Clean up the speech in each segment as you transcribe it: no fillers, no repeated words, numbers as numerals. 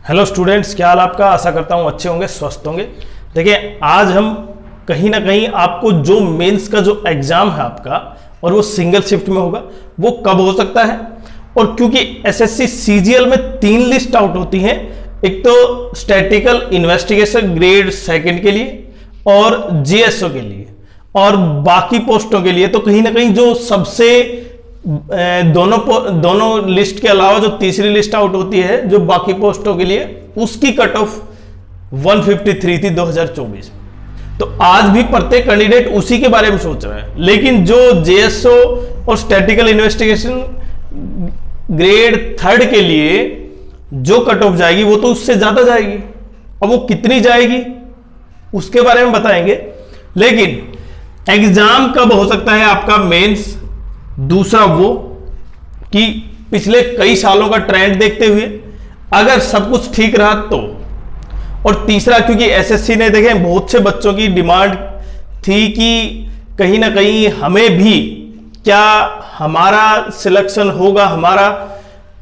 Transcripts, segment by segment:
Hello students, क्या हाल आपका। आशा करता हूँ अच्छे होंगे, स्वस्थ होंगे। देखिए, आज हम कहीं ना कहीं आपको जो मेंस का जो एग्जाम है आपका, और वो सिंगल शिफ्ट में होगा, वो कब हो सकता है। और क्योंकि एसएससी सीजीएल में 3 लिस्ट आउट होती हैं, एक तो स्टैटिकल इन्वेस्टिगेशन ग्रेड सेकंड के लिए और जीएसओ के लिए, और बाकी पोस्टों के लिए तो कहीं ना कहीं जो सबसे दोनों लिस्ट के अलावा जो तीसरी लिस्ट आउट होती है जो बाकी पोस्टों के लिए, उसकी कट ऑफ 153 थी 2024 में। तो आज भी प्रत्येक कैंडिडेट उसी के बारे में सोच रहा है, लेकिन जो जेएसओ और स्टैटिकल इन्वेस्टिगेशन ग्रेड थर्ड के लिए जो कट ऑफ जाएगी वो तो उससे ज्यादा जाएगी। अब वो कितनी जाएगी उसके बारे में बताएंगे, लेकिन एग्जाम कब हो सकता है आपका मेंस। दूसरा वो कि पिछले कई सालों का ट्रेंड देखते हुए अगर सब कुछ ठीक रहा तो। और तीसरा, क्योंकि एसएससी ने देखे बहुत से बच्चों की डिमांड थी कि कहीं ना कहीं हमें भी क्या हमारा सिलेक्शन होगा, हमारा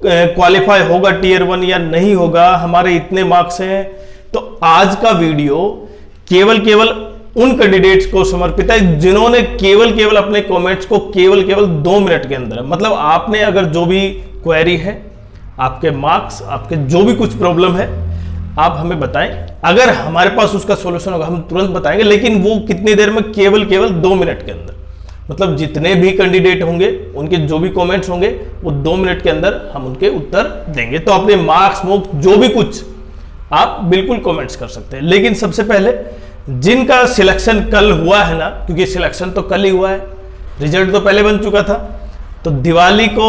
क्वालिफाई होगा टीयर 1 या नहीं होगा, हमारे इतने मार्क्स हैं। तो आज का वीडियो केवल उन कैंडिडेट्स को समर्पित है जिन्होंने केवल अपने कमेंट्स को केवल 2 मिनट के अंदर, मतलब आपने अगर जो भी क्वेरी है, आपके मार्क्स, आपके जो भी कुछ प्रॉब्लम है, आप हमें बताएं। अगर हमारे पास उसका सॉल्यूशन होगा हम तुरंत बताएंगे, लेकिन वो कितनी देर में, केवल 2 मिनट के अंदर। मतलब जितने भी कैंडिडेट होंगे उनके जो भी कमेंट्स होंगे वो 2 मिनट के अंदर हम उनके उत्तर देंगे। तो अपने मार्क्स जो भी कुछ आप बिल्कुल कमेंट्स कर सकते हैं। लेकिन सबसे पहले जिनका सिलेक्शन कल हुआ है ना, क्योंकि सिलेक्शन तो कल ही हुआ है, रिजल्ट तो पहले बन चुका था, तो दिवाली को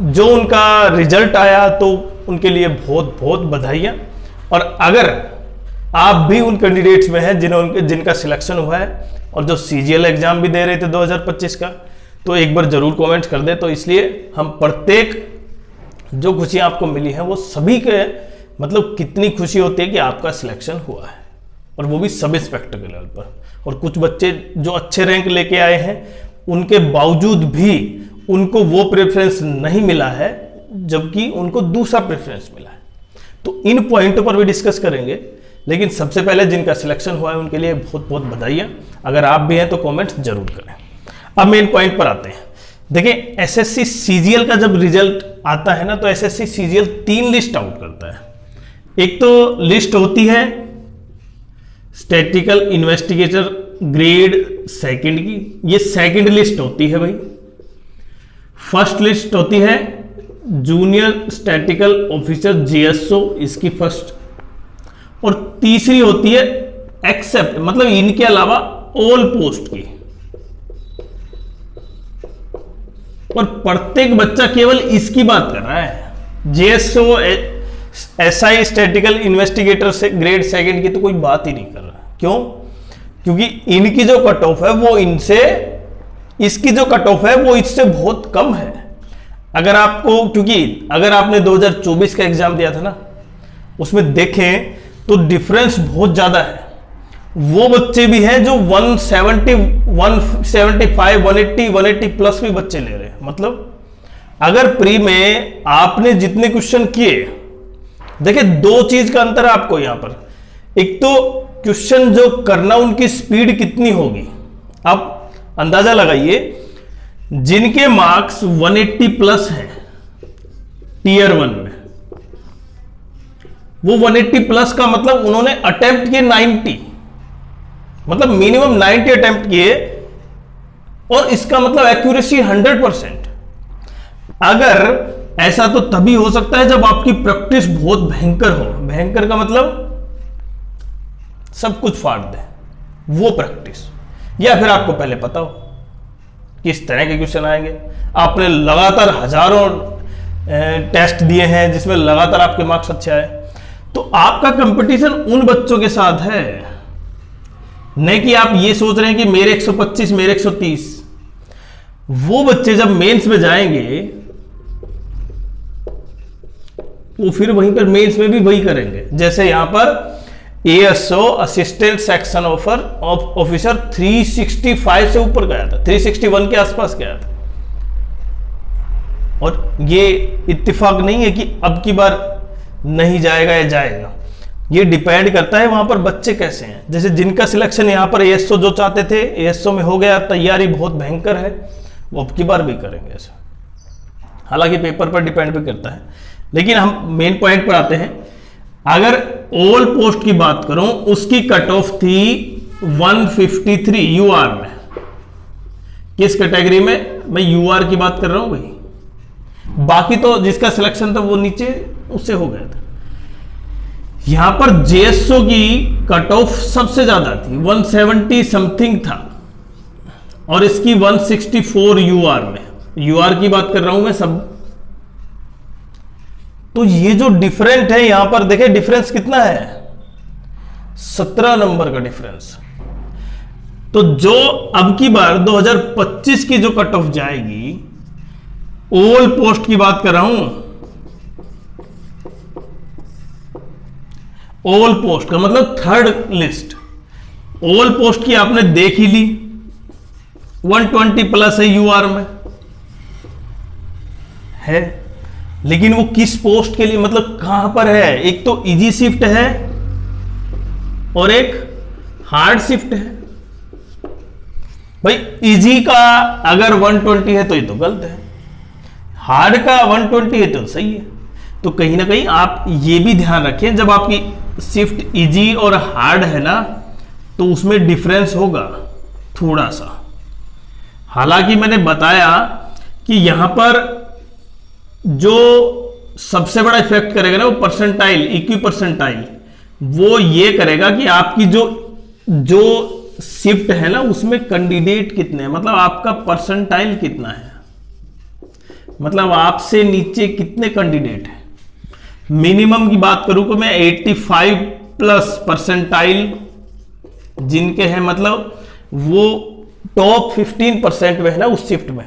जो उनका रिजल्ट आया तो उनके लिए बहुत बहुत बधाइयां। और अगर आप भी उन कैंडिडेट्स में हैं जिनका सिलेक्शन हुआ है और जो सीजीएल एग्जाम भी दे रहे थे 2025 का, तो एक बार जरूर कमेंट कर दे। तो इसलिए हम प्रत्येक जो खुशियां आपको मिली हैं वो सभी के, मतलब कितनी खुशी होती है कि आपका सिलेक्शन हुआ है, और वो भी सब इंस्पेक्टर के लेवल पर। और कुछ बच्चे जो अच्छे रैंक लेके आए हैं उनके बावजूद भी उनको वो प्रेफरेंस नहीं मिला है, जबकि उनको दूसरा प्रेफरेंस मिला है। तो इन पॉइंटों पर भी डिस्कस करेंगे, लेकिन सबसे पहले जिनका सिलेक्शन हुआ है उनके लिए बहुत बहुत बधाइयां। अगर आप भी हैं तो कमेंट जरूर करें। अब मेन पॉइंट पर आते हैं। देखिए, एसएससी सीजीएल का जब रिजल्ट आता है ना, तो एसएससी सीजीएल 3 लिस्ट आउट करता है। एक तो लिस्ट होती है स्टैटिकल इन्वेस्टिगेटर ग्रेड सेकंड की, ये सेकंड लिस्ट होती है भाई। फर्स्ट लिस्ट होती है जूनियर स्टैटिकल ऑफिसर जीएसओ, इसकी फर्स्ट। और तीसरी होती है एक्सेप्ट, मतलब इनके अलावा ऑल पोस्ट की। और प्रत्येक बच्चा केवल इसकी बात कर रहा है। जेएसओ एसआई स्टैटिकल इन्वेस्टिगेटर से ग्रेड सेकंड की तो कोई बात ही नहीं कर रहा। क्यों? क्योंकि इनकी जो कट ऑफ है वो इनसे, इसकी जो कट ऑफ है वो इससे बहुत कम है। अगर आपको, क्योंकि अगर आपने 2024 का एग्जाम दिया था ना, उसमें देखें तो डिफरेंस बहुत ज्यादा है। वो बच्चे भी हैं जो 170, 175, 180 प्लस भी बच्चे ले रहे हैं। मतलब अगर प्री में आपने जितने क्वेश्चन किए, देखिए 2 चीज का अंतर है आपको यहां पर। एक तो क्वेश्चन जो करना, उनकी स्पीड कितनी होगी। आप अंदाजा लगाइए, जिनके मार्क्स 180 प्लस हैं टीयर 1 में, वो 180 प्लस का मतलब उन्होंने अटेम्प्ट किए 90, मतलब मिनिमम 90 अटेम्प्ट किए, और इसका मतलब एक्यूरेसी 100%। अगर ऐसा तो तभी हो सकता है जब आपकी प्रैक्टिस बहुत भयंकर हो। भयंकर का मतलब सब कुछ फाड़ दे, वो प्रैक्टिस। या फिर आपको पहले पता हो किस तरह के क्वेश्चन आएंगे, आपने लगातार हजारों टेस्ट दिए हैं जिसमें लगातार आपके मार्क्स अच्छे आए, तो आपका कंपटीशन उन बच्चों के साथ है, नहीं कि आप ये सोच रहे हैं कि मेरे 125, मेरे 130। वो बच्चे जब मेंस में जाएंगे वो फिर वहीं पर मेंस में भी वही करेंगे। जैसे यहां पर एएसओ असिस्टेंट सेक्शन ऑफिसर 365 से ऊपर गया था, 361 के आसपास गया था। और ये इत्तेफाक नहीं है कि अब की बार नहीं जाएगा या जाएगा, ये डिपेंड करता है वहां पर बच्चे कैसे हैं। जैसे जिनका सिलेक्शन यहाँ पर एएसओ जो चाहते थे एएसओ में हो गया, तैयारी बहुत भयंकर है, वो अब की बार भी करेंगे ऐसा। हालांकि पेपर पर डिपेंड भी करता है, लेकिन हम मेन पॉइंट पर आते हैं। अगर ऑल पोस्ट की बात करूं, उसकी कट ऑफ थी 153 यूआर में। किस कैटेगरी में? मैं यूआर की बात कर रहा हूं भाई, बाकी तो जिसका सिलेक्शन था वो नीचे उससे हो गया था। यहां पर जेएसओ की कट ऑफ सबसे ज्यादा थी, 170 समथिंग था, और इसकी 164 यूआर में। यूआर की बात कर रहा हूं मैं सब। तो ये जो डिफरेंट है यहां पर देखें, डिफरेंस कितना है? 17 नंबर का डिफरेंस। तो जो अब की बार 2025 की जो कट ऑफ जाएगी, ऑल पोस्ट की बात कर रहा हूं, ऑल पोस्ट का मतलब थर्ड लिस्ट। ऑल पोस्ट की आपने देख ही ली, 120 प्लस है यूआर में है, लेकिन वो किस पोस्ट के लिए, मतलब कहां पर है? एक तो इजी शिफ्ट है और एक हार्ड शिफ्ट है। भाई इजी का अगर 120 है तो ये तो गलत है, हार्ड का 120 है तो सही है। तो कहीं ना कहीं आप ये भी ध्यान रखें, जब आपकी शिफ्ट इजी और हार्ड है ना, तो उसमें डिफरेंस होगा थोड़ा सा। हालांकि मैंने बताया कि यहां पर जो सबसे बड़ा इफेक्ट करेगा ना, वो परसेंटाइल, इक्वी परसेंटाइल, वो ये करेगा कि आपकी जो शिफ्ट है ना, उसमें कैंडिडेट कितने हैं, मतलब आपका परसेंटाइल कितना है, मतलब आपसे नीचे कितने कैंडिडेट हैं। मिनिमम की बात करूं तो मैं 85 प्लस परसेंटाइल जिनके हैं, मतलब वो टॉप 15% में है ना उस शिफ्ट में,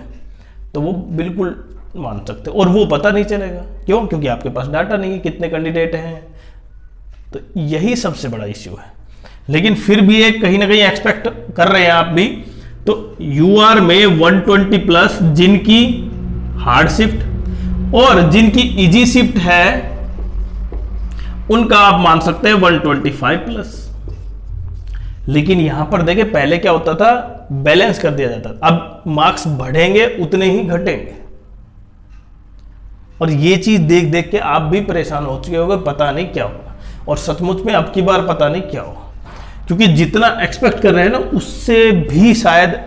तो वो बिल्कुल मान सकते, और वो पता नहीं चलेगा। क्यों? क्योंकि आपके पास डाटा नहीं है कितने कैंडिडेट हैं। तो यही सबसे बड़ा इश्यू है। लेकिन फिर भी एक कहीं ना कहीं एक्सपेक्ट कर रहे हैं आप भी, तो यूआर में 120 प्लस जिनकी हार्ड शिफ्ट और जिनकी इजी शिफ्ट है, उनका आप मान सकते हैं 125 प्लस। लेकिन यहां पर देखें, पहले क्या होता था, बैलेंस कर दिया जाता था, अब मार्क्स बढ़ेंगे उतने ही घटेंगे। और ये चीज देख देख के आप भी परेशान हो चुके होंगे, पता नहीं क्या होगा, और सचमुच में अब की बार पता नहीं क्या होगा, क्योंकि जितना एक्सपेक्ट कर रहे हैं ना, उससे भी शायद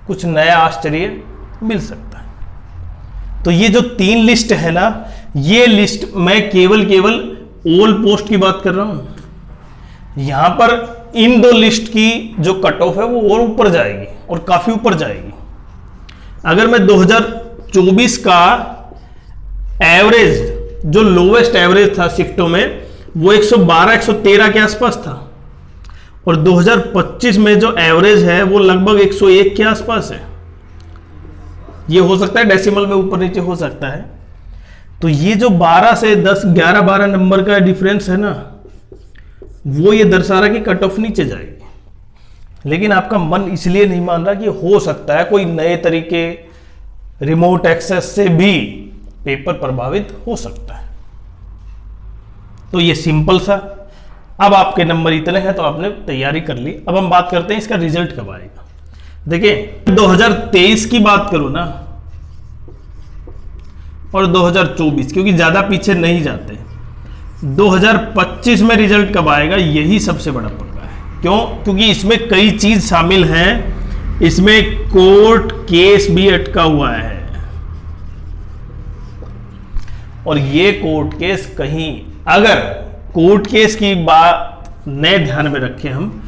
कुछ नया आश्चर्य मिल सकता है। तो ये जो 3 लिस्ट है ना, ये लिस्ट मैं केवल ऑल पोस्ट की बात कर रहा हूं। यहां पर इन 2 लिस्ट की जो कट ऑफ है वो और ऊपर जाएगी, और काफी ऊपर जाएगी। अगर मैं 2024 का एवरेज, जो लोवेस्ट एवरेज था शिफ्टों में, वो 112-113 के आसपास था, और 2025 में जो एवरेज है वो लगभग 101 के आसपास है। ये हो सकता है डेसिमल में ऊपर नीचे हो सकता है। तो ये जो 12 से 10, 11, 12 नंबर का डिफरेंस है ना, वो ये दर्शा रहा कि कट ऑफ नीचे जाएगी। लेकिन आपका मन इसलिए नहीं मान रहा कि हो सकता है कोई नए तरीके, रिमोट एक्सेस से भी पेपर प्रभावित हो सकता है। तो ये सिंपल सा, अब आपके नंबर इतने हैं तो आपने तैयारी कर ली। अब हम बात करते हैं इसका रिजल्ट कब आएगा। देखिए 2023 की बात करूं ना, और 2024, क्योंकि ज्यादा पीछे नहीं जाते, 2025 में रिजल्ट कब आएगा, यही सबसे बड़ा पक्का है। क्यों? क्योंकि इसमें कई चीज शामिल हैं, इसमें कोर्ट केस भी अटका हुआ है, और ये कोर्ट केस कहीं, अगर कोर्ट केस की बात नए ध्यान में रखें, हम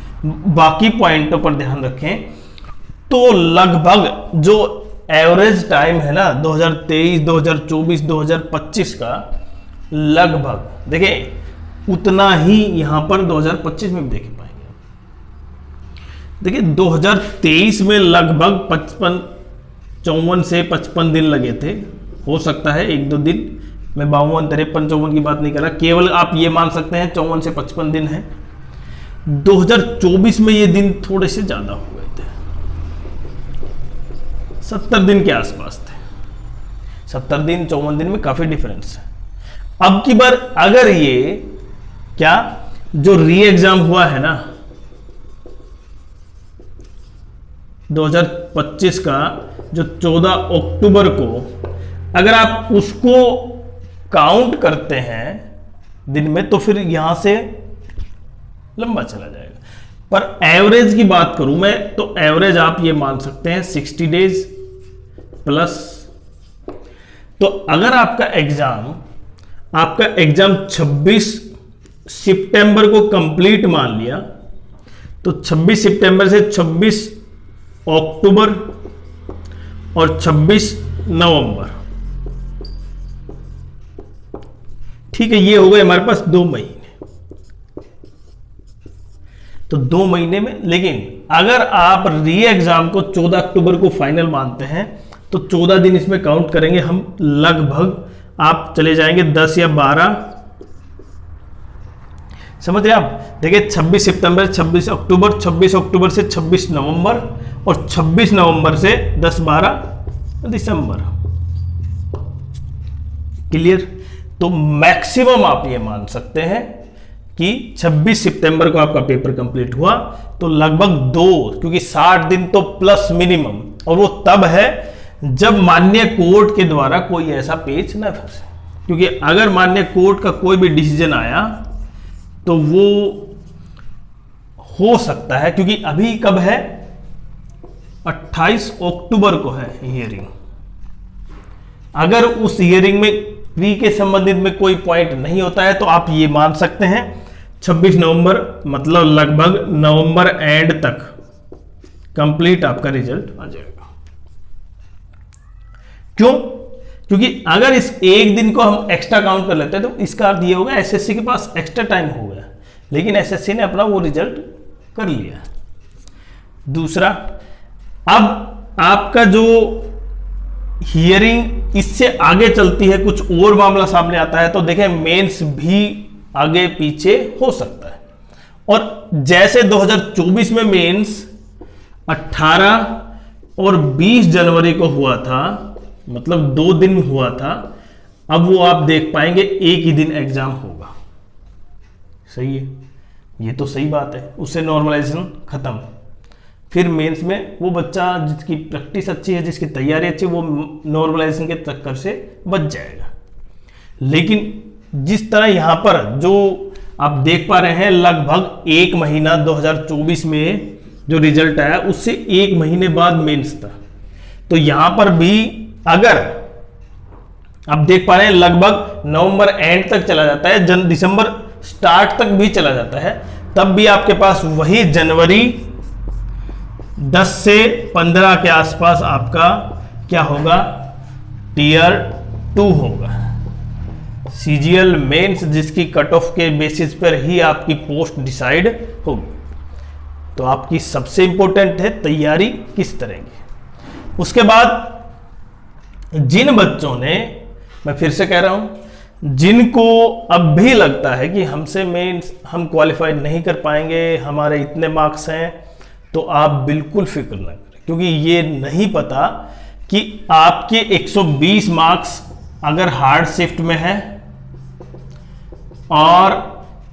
बाकी पॉइंटों पर ध्यान रखें, तो लगभग जो एवरेज टाइम है ना 2023, 2024, 2025 का, लगभग देखिए उतना ही यहां पर 2025 में भी देख पाएंगे। देखिए 2023 में लगभग 54 से 55 दिन लगे थे, हो सकता है 1-2 दिन, मैं 52, 53, 54 की बात नहीं कर रहा, केवल आप ये मान सकते हैं 54 से 55 दिन है। 2024 में ये दिन थोड़े से ज्यादा हो गए थे, 70 दिन के आसपास थे। 70 दिन 54 दिन में काफी डिफरेंस है। अब की बार अगर ये क्या जो री एग्जाम हुआ है ना 2025 का, जो 14 अक्टूबर को, अगर आप उसको काउंट करते हैं दिन में तो फिर यहां से लंबा चला जाएगा। पर एवरेज की बात करूं मैं तो एवरेज आप ये मान सकते हैं 60 डेज प्लस। तो अगर आपका एग्जाम 26 सितंबर को कंप्लीट मान लिया तो 26 सितंबर से 26 अक्टूबर और 26 नवंबर, ठीक है, ये हो गए हमारे पास 2 महीने। तो 2 महीने में, लेकिन अगर आप री एग्जाम को 14 अक्टूबर को फाइनल मानते हैं तो 14 दिन इसमें काउंट करेंगे हम, लगभग आप चले जाएंगे 10 या 12, समझ रहे आप। देखिए 26 सितंबर 26 अक्टूबर, 26 अक्टूबर से 26 नवंबर और 26 नवंबर से 10-12 दिसंबर। क्लियर। तो मैक्सिमम आप ये मान सकते हैं कि 26 सितंबर को आपका पेपर कंप्लीट हुआ तो लगभग 2, क्योंकि 60 दिन तो प्लस मिनिमम, और वो तब है जब माननीय कोर्ट के द्वारा कोई ऐसा पेच न फंसे। क्योंकि अगर माननीय कोर्ट का कोई भी डिसीजन आया तो वो हो सकता है, क्योंकि अभी कब है 28 अक्टूबर को है हियरिंग। अगर उस हियरिंग में प्री के संबंधित में कोई पॉइंट नहीं होता है तो आप ये मान सकते हैं 26 नवंबर, मतलब लगभग नवंबर एंड तक कंप्लीट आपका रिजल्ट आ जाएगा। क्यों? क्योंकि अगर इस एक दिन को हम एक्स्ट्रा काउंट कर लेते हैं तो इसका अर्थ ये होगा एसएससी के पास एक्स्ट्रा टाइम हो गया, लेकिन एसएससी ने अपना वो रिजल्ट कर लिया। दूसरा, अब आपका जो हियरिंग इससे आगे चलती है, कुछ और मामला सामने आता है तो देखें मेंस भी आगे पीछे हो सकता है। और जैसे 2024 में मेंस 18 और 20 जनवरी को हुआ था, मतलब 2 दिन हुआ था, अब वो आप देख पाएंगे एक ही दिन एग्जाम होगा। सही है, ये तो सही बात है, उससे नॉर्मलाइजेशन खत्म। फिर मेंस में वो बच्चा जिसकी प्रैक्टिस अच्छी है, जिसकी तैयारी अच्छी है, वो नॉर्मलाइजेशन के चक्कर से बच जाएगा। लेकिन जिस तरह यहां पर जो आप देख पा रहे हैं, लगभग 1 महीना 2024 में जो रिजल्ट आया उससे 1 महीने बाद मेंस था। तो यहां पर भी अगर आप देख पा रहे हैं लगभग नवंबर एंड तक चला जाता है, दिसंबर स्टार्ट तक भी चला जाता है, तब भी आपके पास वही जनवरी 10 से 15 के आसपास आपका क्या होगा, टियर 2 होगा, सीजीएल मेंस, जिसकी कट ऑफ के बेसिस पर ही आपकी पोस्ट डिसाइड होगी। तो आपकी सबसे इंपॉर्टेंट है तैयारी किस तरह की। उसके बाद जिन बच्चों ने, मैं फिर से कह रहा हूं, जिनको अब भी लगता है कि हमसे मेंस हम क्वालिफाई नहीं कर पाएंगे, हमारे इतने मार्क्स हैं, तो आप बिल्कुल फिक्र न करें, क्योंकि ये नहीं पता कि आपके 120 मार्क्स अगर हार्ड शिफ्ट में है और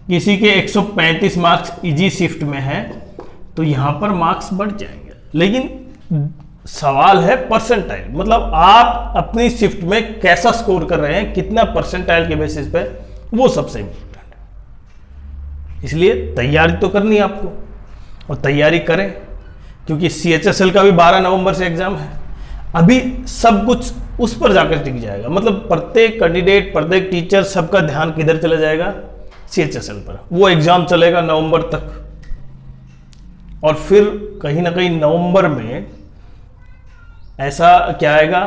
किसी के 135 मार्क्स इजी शिफ्ट में है तो यहां पर मार्क्स बढ़ जाएंगे। लेकिन सवाल है परसेंटाइल, मतलब आप अपनी शिफ्ट में कैसा स्कोर कर रहे हैं, कितना परसेंटाइल के बेसिस पे, वो सबसे इंपॉर्टेंट है। इसलिए तैयारी तो करनी है आपको, और तैयारी करें, क्योंकि CHSL का भी 12 नवंबर से एग्जाम है। अभी सब कुछ उस पर जाकर टिक जाएगा, मतलब प्रत्येक कैंडिडेट, प्रत्येक टीचर, सबका ध्यान किधर चला जाएगा, CHSL पर। वो एग्जाम चलेगा नवंबर तक, और फिर कहीं ना कहीं नवंबर में ऐसा क्या आएगा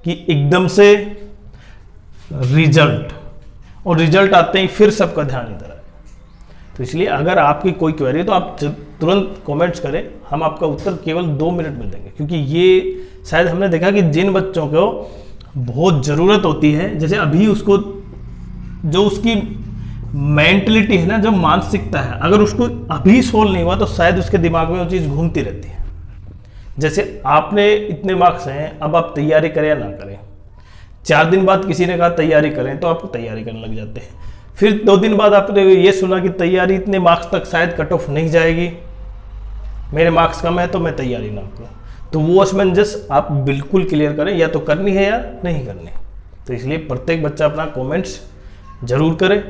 कि एकदम से रिजल्ट, और रिजल्ट आते ही फिर सबका ध्यान इधर आएगा। तो इसलिए अगर आपकी कोई क्वेरी है तो आप तुरंत कमेंट्स करें, हम आपका उत्तर केवल 2 मिनट में देंगे। क्योंकि ये शायद हमने देखा कि जिन बच्चों को बहुत ज़रूरत होती है, जैसे अभी उसको जो उसकी मेंटलिटी है ना, जो मानसिकता है, अगर उसको अभी सोल्व नहीं हुआ तो शायद उसके दिमाग में वो चीज़ घूमती रहती है। जैसे आपने इतने मार्क्स हैं, अब आप तैयारी करें या ना करें, 4 दिन बाद किसी ने कहा तैयारी करें तो आप तैयारी करने लग जाते हैं। फिर 2 दिन बाद आपने ये सुना कि तैयारी इतने मार्क्स तक शायद कट ऑफ नहीं जाएगी, मेरे मार्क्स कम है तो मैं तैयारी ना करूँ। तो वो असमंजस आप बिल्कुल क्लियर करें, या तो करनी है या नहीं करनी। तो इसलिए प्रत्येक बच्चा अपना कमेंट्स जरूर करे।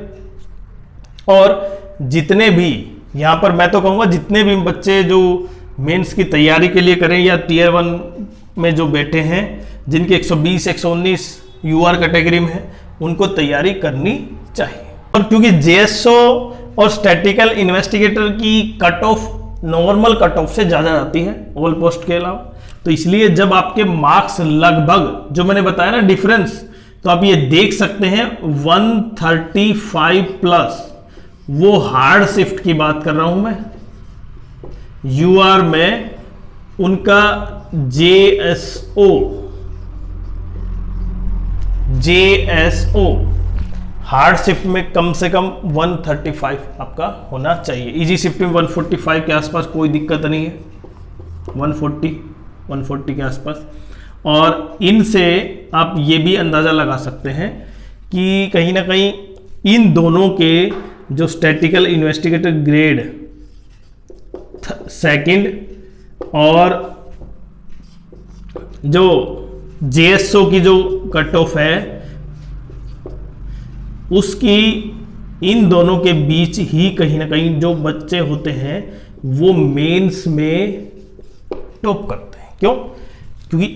और जितने भी यहाँ पर मैं तो कहूँगा जितने भी बच्चे जो मेंस की तैयारी के लिए करें या टियर 1 में जो बैठे हैं, जिनके 120 119 यूआर कैटेगरी में है, उनको तैयारी करनी चाहिए। और क्योंकि जेएसओ और स्टैटिकल इन्वेस्टिगेटर की cut off normal cut off से ज़्यादा आती है ऑल पोस्ट के अलावा, तो इसलिए जब आपके मार्क्स लगभग जो मैंने बताया ना डिफरेंस, तो आप ये देख सकते हैं 135 प्लस, वो हार्ड शिफ्ट की बात कर रहा हूं मैं। यूआर में उनका जेएसओ हार्ड शिफ्ट में कम से कम 135 आपका होना चाहिए। इजी शिफ्ट में 145 के आसपास कोई दिक्कत नहीं है, 140 के आसपास। और इनसे आप ये भी अंदाज़ा लगा सकते हैं कि कहीं ना कहीं इन दोनों के जो स्टैटिकल इन्वेस्टिगेटर ग्रेड 2 और जो जेएसओ की जो कट ऑफ है उसकी, इन दोनों के बीच ही कहीं ना कहीं जो बच्चे होते हैं वो मेंस में टॉप करते हैं। क्यों? क्योंकि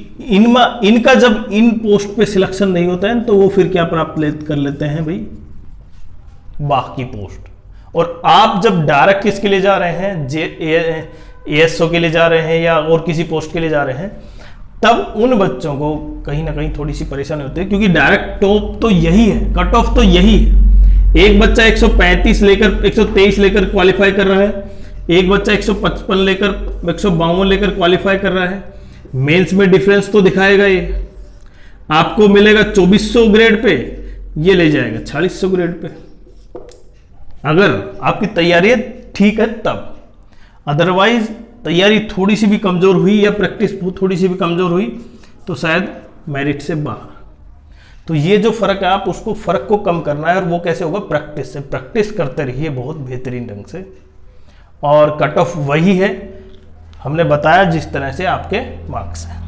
इनका जब इन पोस्ट पे सिलेक्शन नहीं होता है तो वो फिर क्या प्राप्त कर लेते हैं भाई, बाकी पोस्ट। और आप जब डायरेक्ट किसके लिए जा रहे हैं, एएसओ के लिए जा रहे हैं या और किसी पोस्ट के लिए जा रहे हैं, तब उन बच्चों को कहीं ना कहीं थोड़ी सी परेशानी होती है, क्योंकि डायरेक्ट टॉप तो यही है, कट ऑफ तो यही है। एक बच्चा 135 लेकर 123 लेकर क्वालिफाई कर रहा है, एक बच्चा 155 लेकर 152 लेकर क्वालिफाई कर रहा है। मेंस में डिफरेंस तो दिखाएगा ये, आपको मिलेगा 2400 ग्रेड पे, ये ले जाएगा 4600 ग्रेड पे, अगर आपकी तैयारी ठीक है तब। अदरवाइज तैयारी थोड़ी सी भी कमजोर हुई या प्रैक्टिस थोड़ी सी भी कमजोर हुई तो शायद मेरिट से बाहर। तो ये जो फर्क है, आप उसको फर्क को कम करना है, और वो कैसे होगा, प्रैक्टिस से। प्रैक्टिस करते रहिए बहुत बेहतरीन ढंग से, और कट ऑफ वही है हमने बताया जिस तरह से आपके मार्क्स हैं।